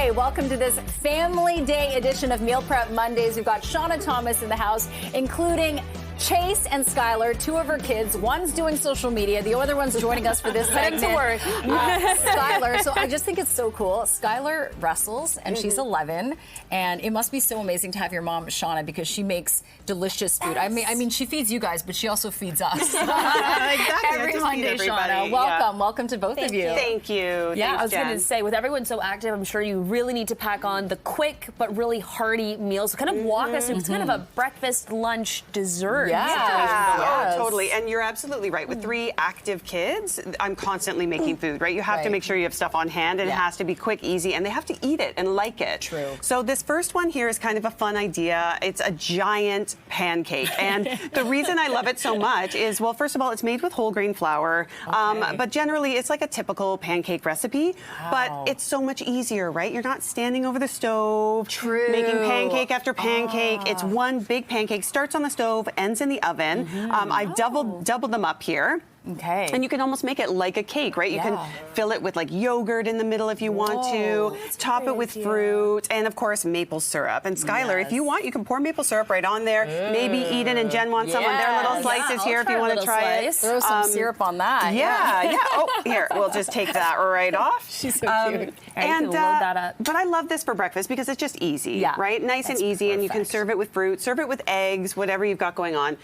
Hey, welcome to this Family Day edition of Meal Prep Mondays. We've got Seanna Thomas in the house, including Chase and Skylar, two of her kids. One's doing social media. The other one's joining us for this segment. To work. Skylar, so I just think it's so cool. Skylar wrestles, and she's 11, and it must be so amazing to have your mom, Seanna, because she makes delicious food. I mean, she feeds you guys, but she also feeds us. Exactly. Every Monday, Seanna. Welcome. Welcome to both of you. Thank you. Yeah, Thanks, I was going to Jen. say, with everyone so active, I'm sure you really need to pack on the quick but really hearty meals. So kind of walk us through. It's kind of a breakfast, lunch, dessert. Yeah, totally. And you're absolutely right. With 3 active kids, I'm constantly making food, right? You have to make sure you have stuff on hand, and it has to be quick, easy, and they have to eat it and like it. True. So this first one here is kind of a fun idea. It's a giant pancake. And the reason I love it so much is, well, first of all, it's made with whole grain flour. But generally, it's like a typical pancake recipe. But it's so much easier, right? You're not standing over the stove, making pancake after pancake. It's one big pancake, starts on the stove, ends in the oven. I've doubled them up here. Okay. And you can almost make it like a cake, right? You can fill it with like yogurt in the middle if you want to, top it with fruit, and of course maple syrup. And Skylar, if you want, you can pour maple syrup right on there. Maybe Eden and Jen want some of their little slices here if you want to try it. Throw some syrup on that. Yeah. Oh, here, we'll just take that right off. She's so cute. And load that up. But I love this for breakfast because it's just easy, right? Nice and easy, and you can serve it with fruit, serve it with eggs, whatever you've got going on.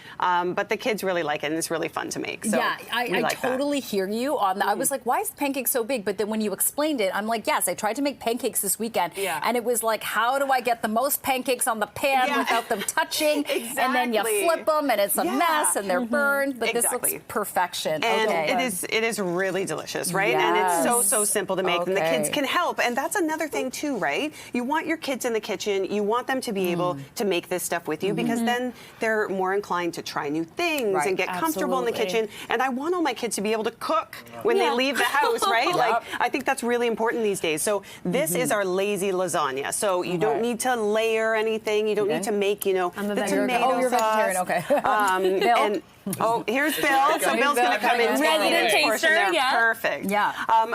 But the kids really like it, and it's really fun to make. So I totally hear you on that. I was like, why is pancake so big? But then when you explained it, I'm like, yes, I tried to make pancakes this weekend. And it was like, how do I get the most pancakes on the pan without them touching? And then you flip them, and it's a mess, and they're burned. But this looks perfection. And it is really delicious, right? And it's so simple to make, and the kids can help. And that's another thing too, right? You want your kids in the kitchen. You want them to be able to make this stuff with you, because then they're more inclined to try new things and get comfortable in the kitchen. And I want all my kids to be able to cook when they leave the house, right? Like, I think that's really important these days. So this is our lazy lasagna. So you don't need to layer anything. You don't need to make, the tomato sauce. Okay. Here's Bill. So Bill's going to come in. Resident taster, Perfect.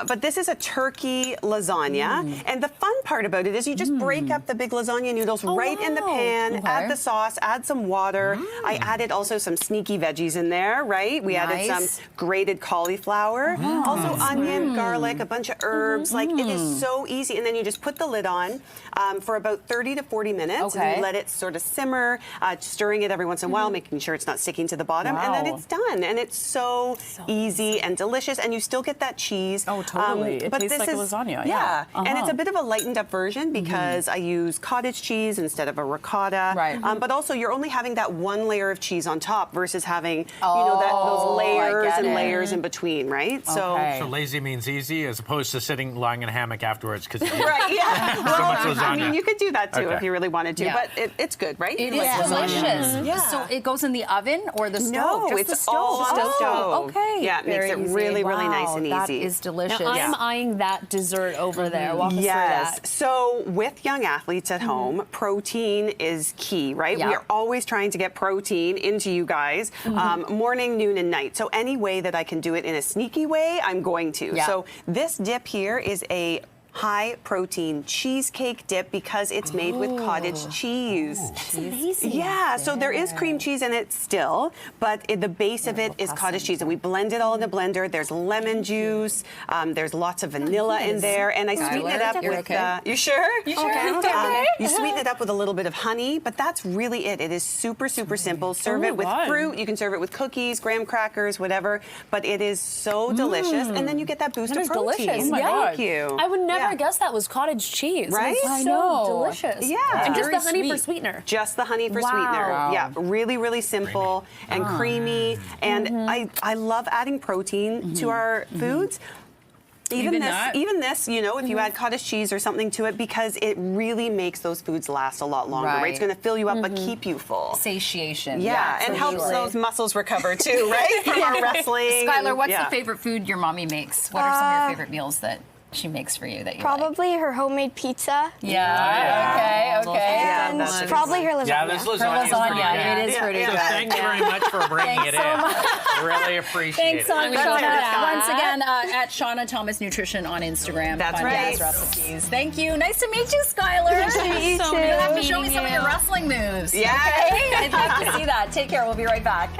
But this is a turkey lasagna. And the fun part about it is you just break up the big lasagna noodles right in the pan, add the sauce, add some water. I added also some sneaky veggies in there, right? We added some grated cauliflower, also onion, garlic, a bunch of herbs. Like, it is so easy. And then you just put the lid on for about 30 to 40 minutes. And you let it sort of simmer, stirring it every once in a while, making sure it's not sticking to the bottom. And then it's done. And it's so easy and delicious. And you still get that cheese. Oh, totally. It tastes like a lasagna. Yeah. And it's a bit of a lightened up version because I use cottage cheese instead of a ricotta. Right. But also, you're only having that one layer of cheese on top versus having, those layers and layers in between, right? So lazy means easy, as opposed to lying in a hammock afterwards because right, yeah. so much lasagna. I mean, you could do that too if you really wanted to, but it's good, right? It is delicious. So it goes in the oven or the stove? No, it's the stove. all on the stove. Okay. Yeah, it makes it really nice and easy. That is delicious. Now, I'm eyeing that dessert over there. Walk us through that. So with young athletes at home, protein is key, right? We are always trying to get protein into you guys, morning, noon, and night. So any way that I can do it in a sneaky way, I'm going to. So this dip here is a high protein cheesecake dip because it's made with cottage cheese. That's amazing. Yeah, so there is cream cheese in it still, but the base of it is cottage cheese. And we blend it all in the blender. There's lemon juice. There's lots of vanilla in there. And I sweeten it up with... You sure? You sure? Okay. You sweeten it up with a little bit of honey, but that's really it. It is super simple. Serve it with fruit. You can serve it with cookies, graham crackers, whatever. But it is so delicious. And then you get that boost of protein. Delicious. Oh my God. Thank you. I would never guess that was cottage cheese. Right? It's so delicious. Yeah. And just the honey sweet. for sweetener. Just the honey for sweetener. Yeah, really simple and creamy. And I love adding protein to our foods. Even this, if you add cottage cheese or something to it, because it really makes those foods last a lot longer, right? It's going to fill you up but keep you full. Satiation. Yeah, and helps those muscles recover too, right? From our wrestling. Skylar, what's the favorite food your mommy makes? What are some of your favorite meals that she makes for you that you Probably her homemade pizza. Yeah. Okay. And that's probably her lasagna. Yeah, this lasagna is pretty good. It is pretty So good. thank you very much for bringing it in. Really appreciate Thanks, it. Shauna. Once again, at Shauna Thomas Nutrition on Instagram. That's Fun right. jazz recipes. Thank you. Nice to meet you, Skylar. Nice to meet you too. You have to show me some of your wrestling moves. Yeah. Okay? I'd love to see that. Take care. We'll be right back.